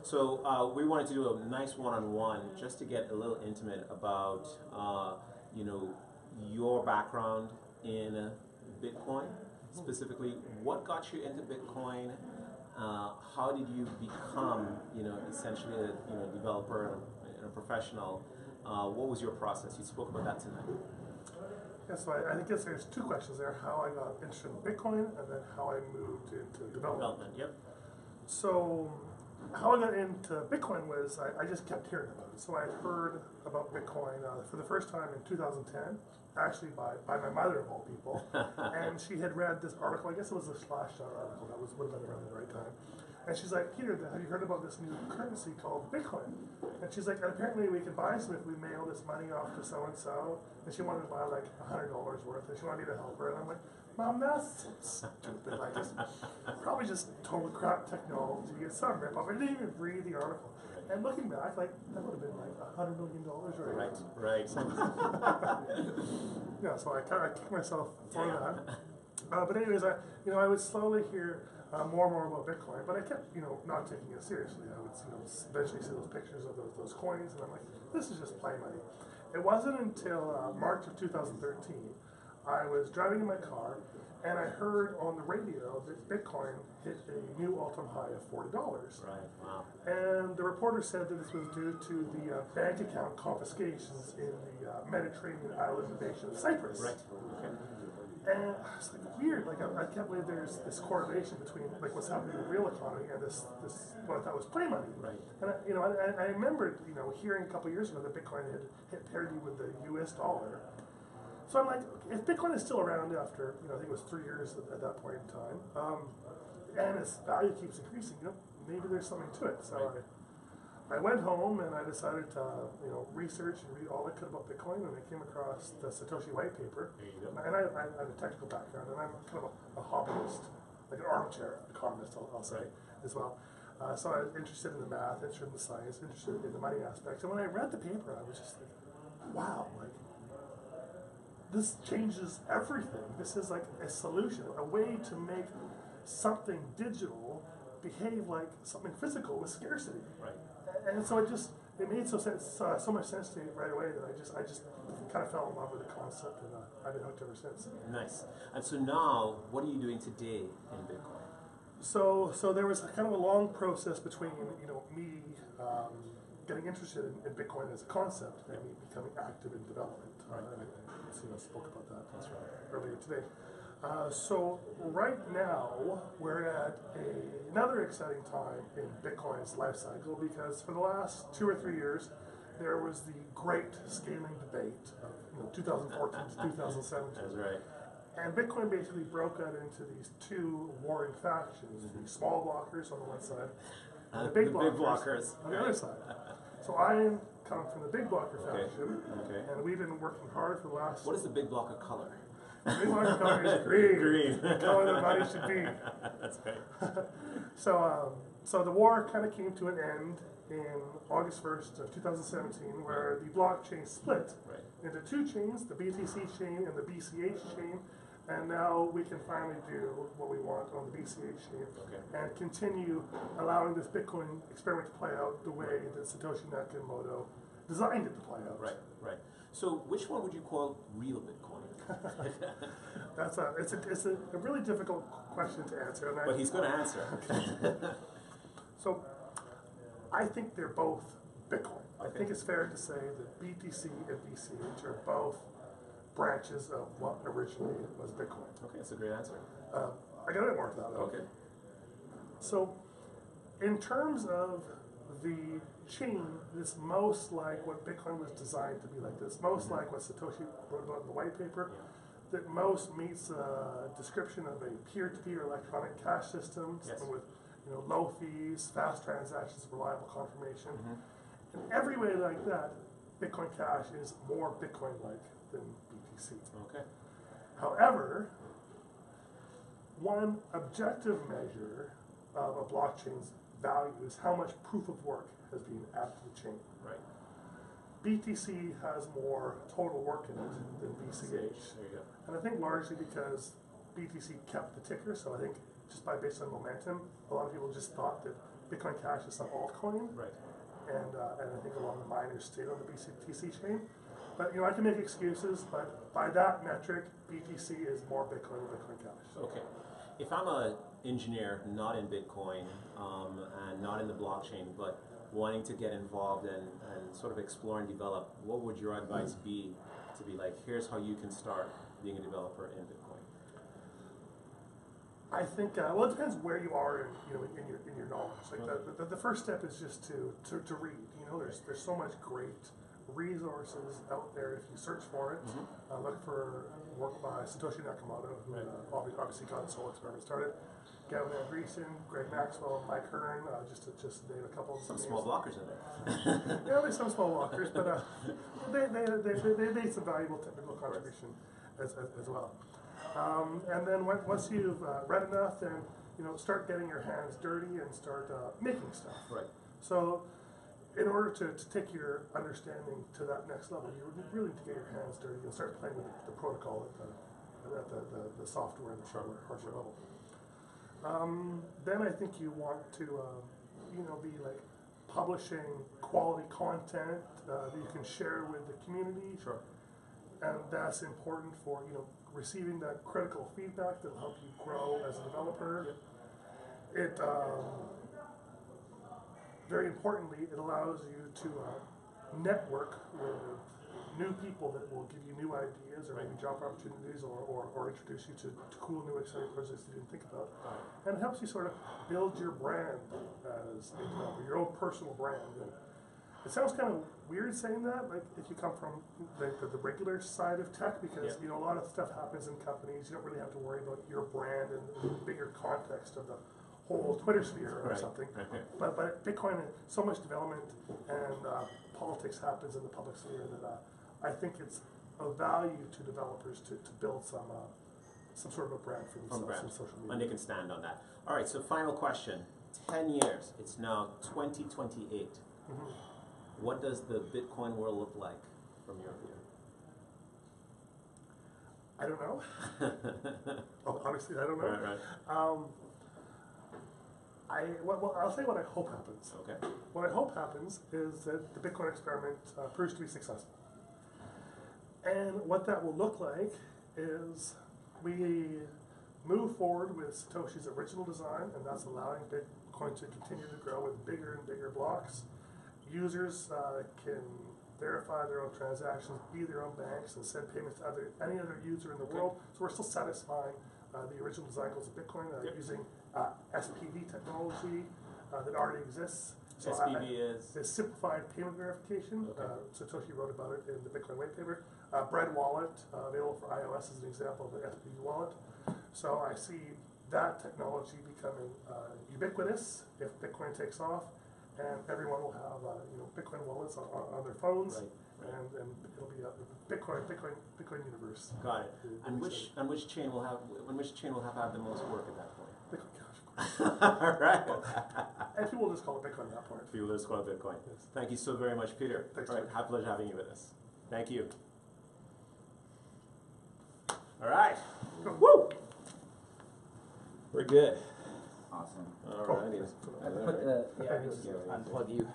So we wanted to do a nice one-on-one just to get a little intimate about, you know, your background in Bitcoin. Specifically, what got you into Bitcoin? How did you become, you know, essentially a developer and a professional? What was your process? You spoke about that tonight. Yeah, so I guess there's two questions there: how I got interested in Bitcoin, and then how I moved into development. Yep. So how I got into Bitcoin was I just kept hearing about it. So I heard about Bitcoin for the first time in 2010, actually by my mother of all people, and she had read this article. I guess it was a Slashdot article that would have been around the right time. And she's like, Peter, have you heard about this new currency called Bitcoin? And she's like, and apparently we can buy some if we mail this money off to so and so. And she wanted to buy like $100 worth, and she wanted me to help her. And I'm like, Mom, that's stupid. Like, it's probably just total crap technology. It's some ripoff. I didn't even read the article. And looking back, like, that would have been like $100 million right now. Right. Yeah, so I kind of kicked myself for that. But anyways, I would slowly hear more and more about Bitcoin, but I kept, not taking it seriously. I would, eventually see those pictures of those coins, and I'm like, this is just play money. It wasn't until March of 2013, I was driving in my car, and I heard on the radio that Bitcoin hit a new all-time high of $40. Right. Wow. And the reporter said that this was due to the bank account confiscations in the Mediterranean island nation of Cyprus. Right. Okay. And I was like, weird. Like I can't believe there's this correlation between like what's happening in the real economy and this what I thought was play money. Right. And I remembered hearing a couple years ago that Bitcoin had hit parity with the U.S. dollar. So I'm like, if Bitcoin is still around after I think it was 3 years at that point in time, and its value keeps increasing, maybe there's something to it. So I went home and I decided to research and read all I could about Bitcoin, and I came across the Satoshi white paper. There you go. And I have a technical background, and I'm kind of a hobbyist, like an armchair economist, I'll say, as well. So I was interested in the math, interested in the science, interested in the money aspects. And when I read the paper, I was just like, wow, like, this changes everything. This is like a solution, a way to make something digital behave like something physical with scarcity. Right. And so it made so much sense to me right away that I just kind of fell in love with the concept, and I've been hooked ever since. Nice. And so now, what are you doing today in Bitcoin? So there was kind of a long process between me getting interested in Bitcoin as a concept and me becoming active in development. Right. And I spoke about that That's right. earlier today. So right now we're at another exciting time in Bitcoin's life cycle, because for the last 2 or 3 years there was the great scaling debate of 2014 to 2017. That's right. And Bitcoin basically broke out into these two warring factions: the small blockers on the one side, and the big blockers on the other side. So I come from the big blocker faction, and we've been working hard for the last. What is the big blocker color? The big blocker color is green. Green. The color that money should be. That's right. So the war kind of came to an end in August 1st of 2017, where the blockchain split into two chains: the BTC chain and the BCH chain. And now we can finally do what we want on the BCH chain and continue allowing this Bitcoin experiment to play out the way that Satoshi Nakamoto designed it to play out. Right. So which one would you call real Bitcoin? It's a really difficult question to answer. But he's going to answer. So I think they're both Bitcoin. I think it's fair to say that BTC and BCH are both branches of what originally was Bitcoin. Okay, that's a great answer. I got a bit more to that though. Okay. So, in terms of the chain that's most like what Bitcoin was designed to be like this, most like what Satoshi wrote about in the white paper, that most meets a description of a peer-to-peer electronic cash system, something with low fees, fast transactions, reliable confirmation. In every way like that, Bitcoin Cash is more Bitcoin-like than BTC. Okay. However, one objective measure of a blockchain's value is how much proof of work has been added to the chain. Right. BTC has more total work in it than BCH. There you go. And I think largely because BTC kept the ticker, so I think just based on momentum, a lot of people just thought that Bitcoin Cash is some altcoin, Right. and I think a lot of the miners stayed on the BTC chain. But I can make excuses, but by that metric, BTC is more Bitcoin than Bitcoin Cash. Okay. If I'm an engineer not in Bitcoin and not in the blockchain, but wanting to get involved and sort of explore and develop, what would your advice be to be like, here's how you can start being a developer in Bitcoin? I think it depends where you are in your knowledge. Like the first step is just to read. There's so much great resources out there if you search for it. Look for work by Satoshi Nakamoto, who obviously got the solar experiment started. Gavin Andreessen, Greg Maxwell, Mike Hearn, just to name a couple of Some names. small blockers in there. Yeah, there's some small blockers, but they made some valuable technical contribution as well. And then once you've read enough, then start getting your hands dirty and start making stuff. Right. So, in order to take your understanding to that next level, you really need to get your hands dirty and start playing with the protocol at the software and the hardware level. Then I think you want to, be like publishing quality content that you can share with the community. Sure. And that's important for receiving that critical feedback that will help you grow as a developer. Yep. It very importantly, it allows you to network with new people that will give you new ideas or maybe job opportunities or introduce you to cool new exciting projects you didn't think about. And it helps you sort of build your brand as a developer, your own personal brand. And it sounds kind of weird saying that, like if you come from the regular side of tech, because a lot of stuff happens in companies. You don't really have to worry about your brand and the bigger context of the whole Twitter sphere or something. Right. But Bitcoin, so much development and politics happens in the public sphere that I think it's of value to developers to build some sort of a brand for themselves in social media. And they can stand on that. All right, so final question. 10 years, it's now 2028. Mm-hmm. What does the Bitcoin world look like from your view? I don't know. Honestly, I don't know. Right. I'll say what I hope happens. Okay. What I hope happens is that the Bitcoin experiment proves to be successful. And what that will look like is we move forward with Satoshi's original design, and that's allowing Bitcoin to continue to grow with bigger and bigger blocks. Users can verify their own transactions, be their own banks, and send payments to any other user in the world. So we're still satisfying the original design goals of Bitcoin using SPV technology that already exists. So SPV is simplified payment verification. Okay. Satoshi wrote about it in the Bitcoin white paper. Bread Wallet, available for iOS, is an example of an SPV wallet. So I see that technology becoming ubiquitous if Bitcoin takes off, and everyone will have Bitcoin wallets on their phones. Right. And it'll be a Bitcoin universe. Got it. And which chain will have had the most work at that point? Bitcoin Cash, of course. All right. And people will just call it Bitcoin at that point. People will just call it Bitcoin. Yes. Thank you so very much, Peter. Thanks. All right, have a pleasure having you with us. Thank you. All right. Woo! We're good. Awesome. All righty. I put the, just unplug you.